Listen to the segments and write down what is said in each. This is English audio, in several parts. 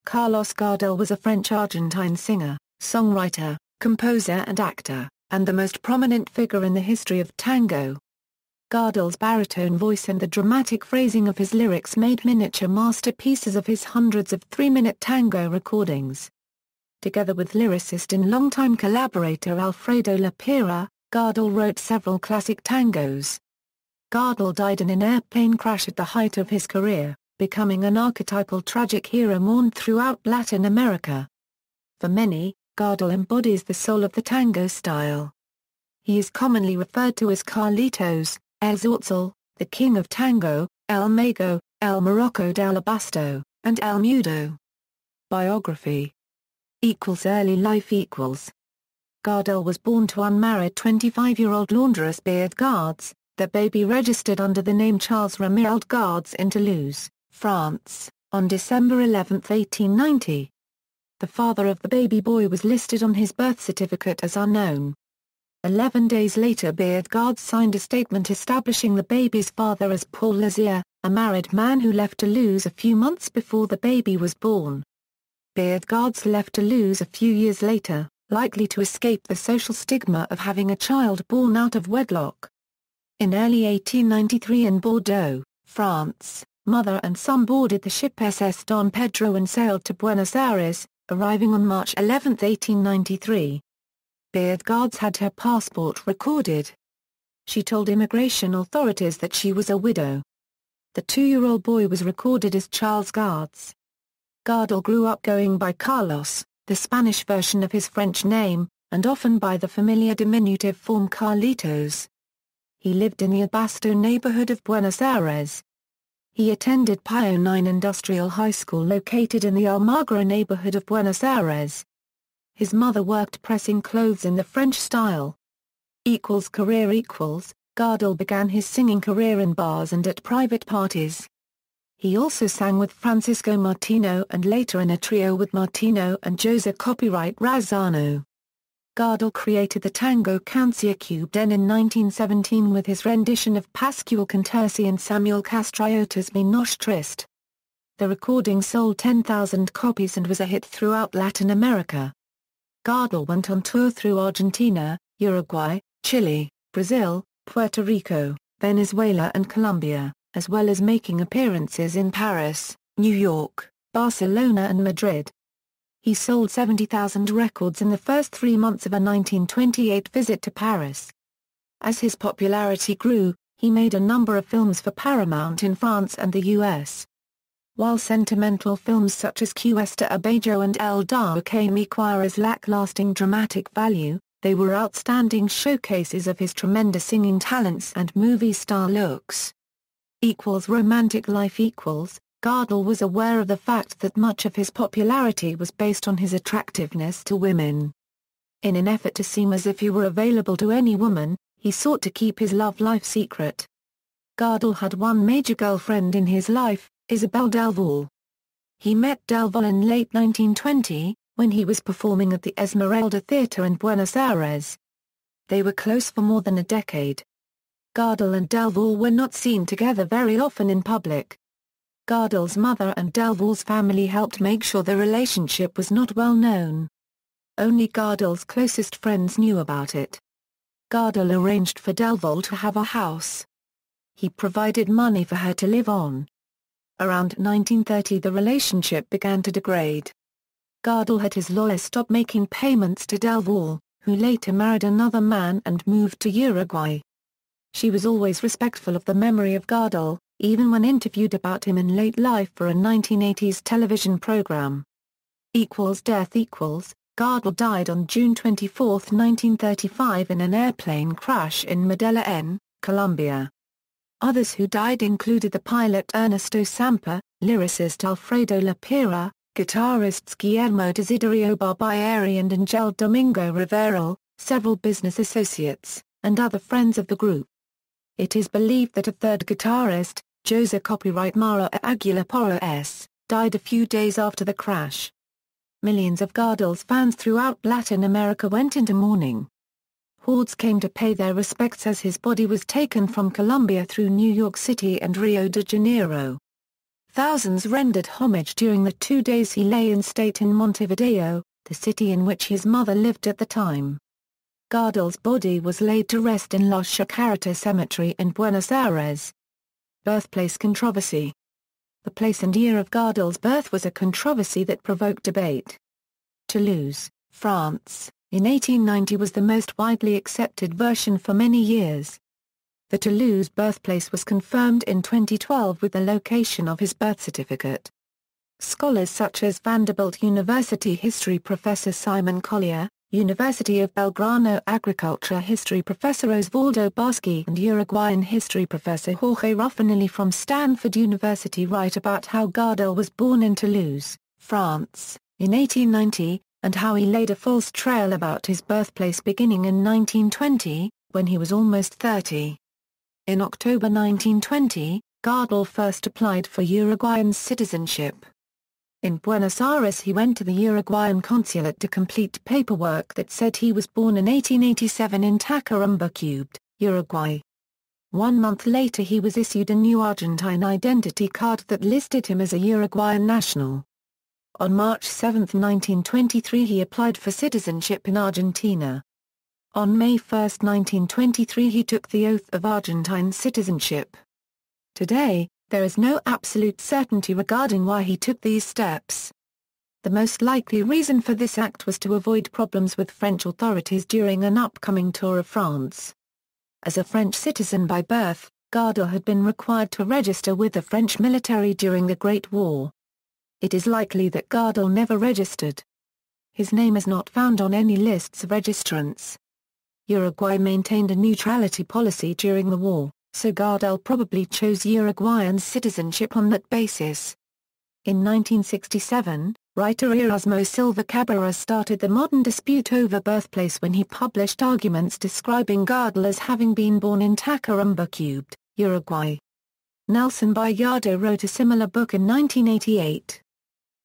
Carlos Gardel was a French Argentine singer, songwriter, composer and actor, and the most prominent figure in the history of tango. Gardel's baritone voice and the dramatic phrasing of his lyrics made miniature masterpieces of his hundreds of three-minute tango recordings. Together with lyricist and longtime collaborator Alfredo Le Pera, Gardel wrote several classic tangos. Gardel died in an airplane crash at the height of his career, becoming an archetypal tragic hero mourned throughout Latin America. For many, Gardel embodies the soul of the tango style. He is commonly referred to as Carlitos, El Zorzal, the King of Tango, El Mago, El Morocho del Abasto, and El Mudo. Biography. Early life. Gardel was born to unmarried 25-year-old laundress Beard Gardes, the baby registered under the name Charles Ramiraud Gardes in Toulouse, France, on December 11, 1890. The father of the baby boy was listed on his birth certificate as unknown. 11 days later Beard Gardes signed a statement establishing the baby's father as Paul Lazier, a married man who left Toulouse a few months before the baby was born. Beard Gardes left Toulouse a few years later, likely to escape the social stigma of having a child born out of wedlock. In early 1893 in Bordeaux, France, mother and son boarded the ship SS Don Pedro and sailed to Buenos Aires, arriving on March 11, 1893. Beard Gardes had her passport recorded. She told immigration authorities that she was a widow. The 2-year-old boy was recorded as Charles Gardes. Gardel grew up going by Carlos, the Spanish version of his French name, and often by the familiar diminutive form Carlitos. He lived in the Abasto neighborhood of Buenos Aires. He attended Pio 9 Industrial High School located in the Almagro neighborhood of Buenos Aires. His mother worked pressing clothes in the French style. Career. Gardel began his singing career in bars and at private parties. He also sang with Francisco Martino and later in a trio with Martino and Jose Copyright Razzano. Gardel created the tango Canción Cubana in 1917 with his rendition of Pascual Contursi and Samuel Castriota's Mi Noche Triste. The recording sold 10,000 copies and was a hit throughout Latin America. Gardel went on tour through Argentina, Uruguay, Chile, Brazil, Puerto Rico, Venezuela and Colombia, as well as making appearances in Paris, New York, Barcelona and Madrid. He sold 70,000 records in the first 3 months of a 1928 visit to Paris. As his popularity grew, he made a number of films for Paramount in France and the US. While sentimental films such as Cuesta Abajo and El Dar que me Quieres lack-lasting dramatic value, they were outstanding showcases of his tremendous singing talents and movie-star looks. Romantic life. Gardel was aware of the fact that much of his popularity was based on his attractiveness to women. In an effort to seem as if he were available to any woman, he sought to keep his love life secret. Gardel had one major girlfriend in his life, Isabel Delval. He met Delval in late 1920, when he was performing at the Esmeralda Theatre in Buenos Aires. They were close for more than a decade. Gardel and Delval were not seen together very often in public. Gardel's mother and Delval's family helped make sure the relationship was not well known. Only Gardel's closest friends knew about it. Gardel arranged for Delval to have a house. He provided money for her to live on. Around 1930 the relationship began to degrade. Gardel had his lawyer stop making payments to Delval, who later married another man and moved to Uruguay. She was always respectful of the memory of Gardel, even when interviewed about him in late life for a 1980s television program. Death. Gardel died on June 24, 1935 in an airplane crash in Medellín, Colombia. Others who died included the pilot Ernesto Samper, lyricist Alfredo Le Pera, guitarists Guillermo Desiderio Barbieri and Angel Domingo Rivera, several business associates, and other friends of the group. It is believed that a third guitarist, Jose Copyright Mara Aguilar Porras, died a few days after the crash. Millions of Gardel's fans throughout Latin America went into mourning. Hordes came to pay their respects as his body was taken from Colombia through New York City and Rio de Janeiro. thousands rendered homage during the 2 days he lay in state in Montevideo, the city in which his mother lived at the time. Gardel's body was laid to rest in La Chacarita Cemetery in Buenos Aires. Birthplace controversy. The place and year of Gardel's birth was a controversy that provoked debate. Toulouse, France, in 1890 was the most widely accepted version for many years. The Toulouse birthplace was confirmed in 2012 with the location of his birth certificate. Scholars such as Vanderbilt University history professor Simon Collier, University of Belgrano agriculture history professor Osvaldo Barsky and Uruguayan history professor Jorge Ruffinelli from Stanford University write about how Gardel was born in Toulouse, France, in 1890, and how he laid a false trail about his birthplace beginning in 1920, when he was almost 30. In October 1920, Gardel first applied for Uruguayan citizenship. In Buenos Aires he went to the Uruguayan consulate to complete paperwork that said he was born in 1887 in Tacuarembó Cubed, Uruguay. 1 month later he was issued a new Argentine identity card that listed him as a Uruguayan national. On March 7, 1923 he applied for citizenship in Argentina. On May 1, 1923 he took the oath of Argentine citizenship. Today, there is no absolute certainty regarding why he took these steps. The most likely reason for this act was to avoid problems with French authorities during an upcoming tour of France. As a French citizen by birth, Gardel had been required to register with the French military during the Great War. It is likely that Gardel never registered. His name is not found on any lists of registrants. Uruguay maintained a neutrality policy during the war, so Gardel probably chose Uruguayan citizenship on that basis. In 1967, writer Erasmo Silva Cabrera started the modern dispute over birthplace when he published arguments describing Gardel as having been born in Tacuarembó Cubed, Uruguay. Nelson Bayardo wrote a similar book in 1988.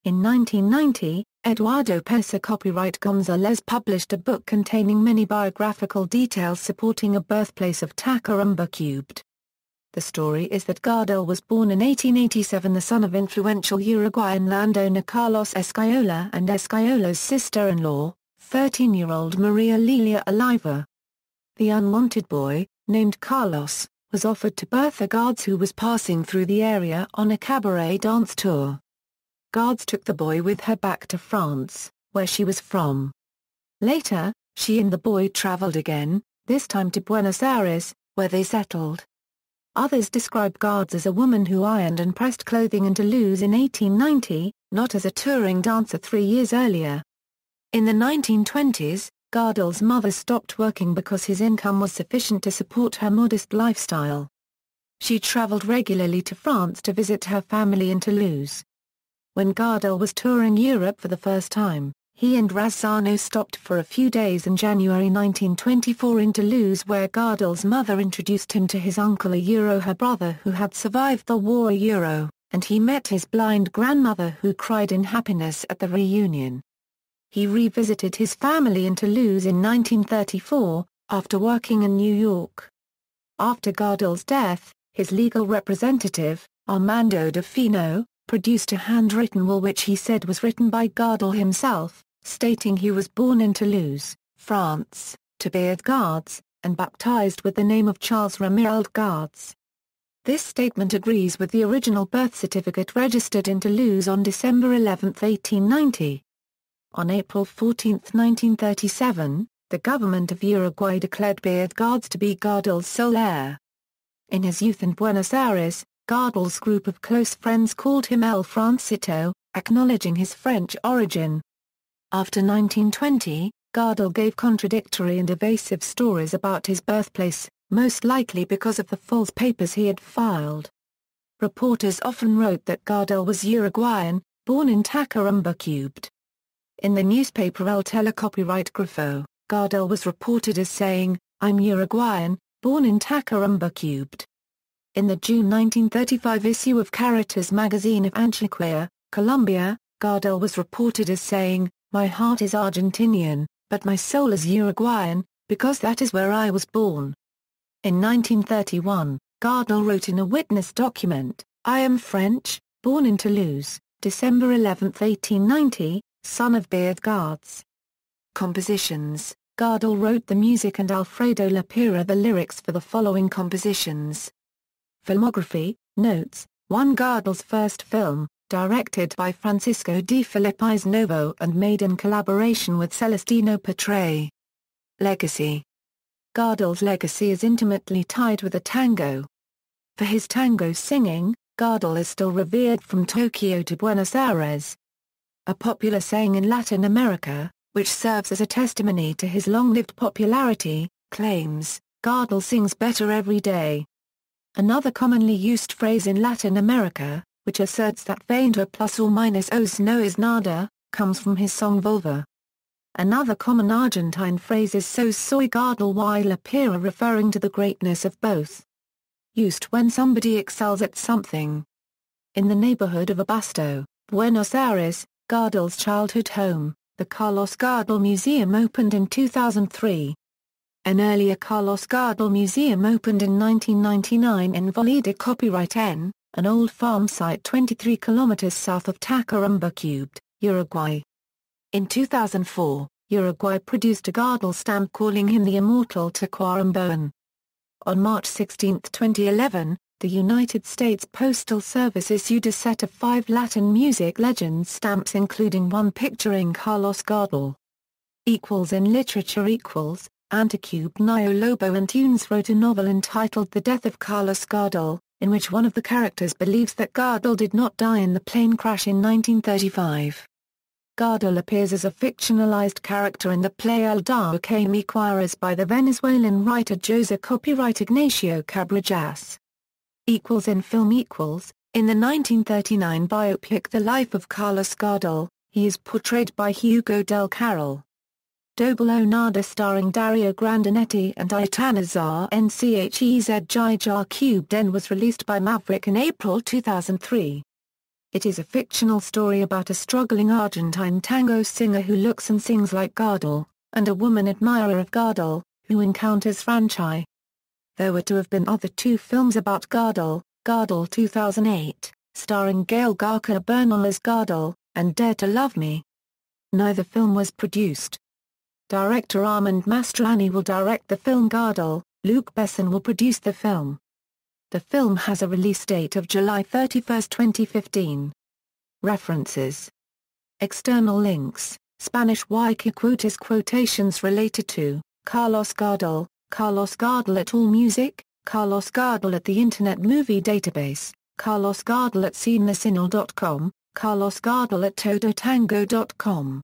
In 1990, Eduardo Pesa copyright Gonzalez published a book containing many biographical details supporting a birthplace of Tacuarembó Cubed. The story is that Gardel was born in 1887, the son of influential Uruguayan landowner Carlos Escaiola and Escaiola's sister-in-law, 13-year-old Maria Lilia Oliva. The unwanted boy, named Carlos, was offered to Bertha Guards, who was passing through the area on a cabaret dance tour. Guards took the boy with her back to France, where she was from. Later, she and the boy traveled again, this time to Buenos Aires, where they settled. Others describe Guards as a woman who ironed and pressed clothing in Toulouse in 1890, not as a touring dancer 3 years earlier. In the 1920s, Gardel's mother stopped working because his income was sufficient to support her modest lifestyle. She traveled regularly to France to visit her family in Toulouse. When Gardel was touring Europe for the first time, he and Razzano stopped for a few days in January 1924 in Toulouse, where Gardel's mother introduced him to his uncle her brother who had survived the war and he met his blind grandmother who cried in happiness at the reunion. He revisited his family in Toulouse in 1934, after working in New York. After Gardel's death, his legal representative, Armando de Fino, produced a handwritten will which he said was written by Gardel himself, stating he was born in Toulouse, France, to beard Guards, and baptized with the name of Charles Ramiraud Guards. This statement agrees with the original birth certificate registered in Toulouse on December 11, 1890. On April 14, 1937, the government of Uruguay declared beard Guards to be Gardel's sole heir. In his youth in Buenos Aires, Gardel's group of close friends called him El Francito, acknowledging his French origin. After 1920, Gardel gave contradictory and evasive stories about his birthplace, most likely because of the false papers he had filed. Reporters often wrote that Gardel was Uruguayan, born in Tacuarembó Cubed. In the newspaper El Telecopyright Grifo, Gardel was reported as saying, "I'm Uruguayan, born in Tacuarembó Cubed." In the June 1935 issue of Caritas magazine of Antioquia, Colombia, Gardel was reported as saying, "My heart is Argentinian, but my soul is Uruguayan, because that is where I was born." In 1931, Gardel wrote in a witness document, "I am French, Born in Toulouse, December 11, 1890, son of beard guards. Compositions: Gardel wrote the music and Alfredo Le Pera the lyrics for the following compositions. Filmography, notes, 1. Gardel's first film, directed by Francisco de Filippis Novo and made in collaboration with Celestino Petre. Legacy. Gardel's legacy is intimately tied with the tango. For his tango singing, Gardel is still revered from Tokyo to Buenos Aires. A popular saying in Latin America, which serves as a testimony to his long-lived popularity, claims, "Gardel sings better every day." Another commonly used phrase in Latin America, which asserts that veinte plus or minus os no es nada, comes from his song Volver. Another common Argentine phrase is "So soy Gardel y Le Pera," referring to the greatness of both. Used when somebody excels at something. In the neighborhood of Abasto, Buenos Aires, Gardel's childhood home, the Carlos Gardel Museum opened in 2003. An earlier Carlos Gardel Museum opened in 1999 in Voleda. Copyright N, an old farm site 23 kilometers south of Tacuarembó, Uruguay. In 2004, Uruguay produced a Gardel stamp calling him the immortal Tacuarembóan. On March 16, 2011, the United States Postal Service issued a set of 5 Latin music legends stamps including one picturing Carlos Gardel. In literature Anticube Nio Lobo Antunes wrote a novel entitled The Death of Carlos Gardel, in which one of the characters believes that Gardel did not die in the plane crash in 1935. Gardel appears as a fictionalized character in the play El Dao que me Cuaras by the Venezuelan writer José copyright Ignacio Cabrejas. In film in the 1939 biopic The Life of Carlos Gardel, he is portrayed by Hugo del Carril. Doble Nada starring Dario Grandinetti and Aitana Zar Nchez Jar Cubed N was released by Maverick in April 2003. It is a fictional story about a struggling Argentine tango singer who looks and sings like Gardel, and a woman admirer of Gardel, who encounters Franchi. There were to have been other 2 films about Gardel, Gardel 2008, starring Gail Garcia Bernal as Gardel, and Dare to Love Me. Neither film was produced. Director Armand Mastrani will direct the film Gardel, Luc Besson will produce the film. The film has a release date of July 31, 2015. References. External links, Spanish Wiki quotations related to Carlos Gardel at AllMusic, Carlos Gardel at the Internet Movie Database, Carlos Gardel at cinecinel.com, Carlos Gardel at todotango.com.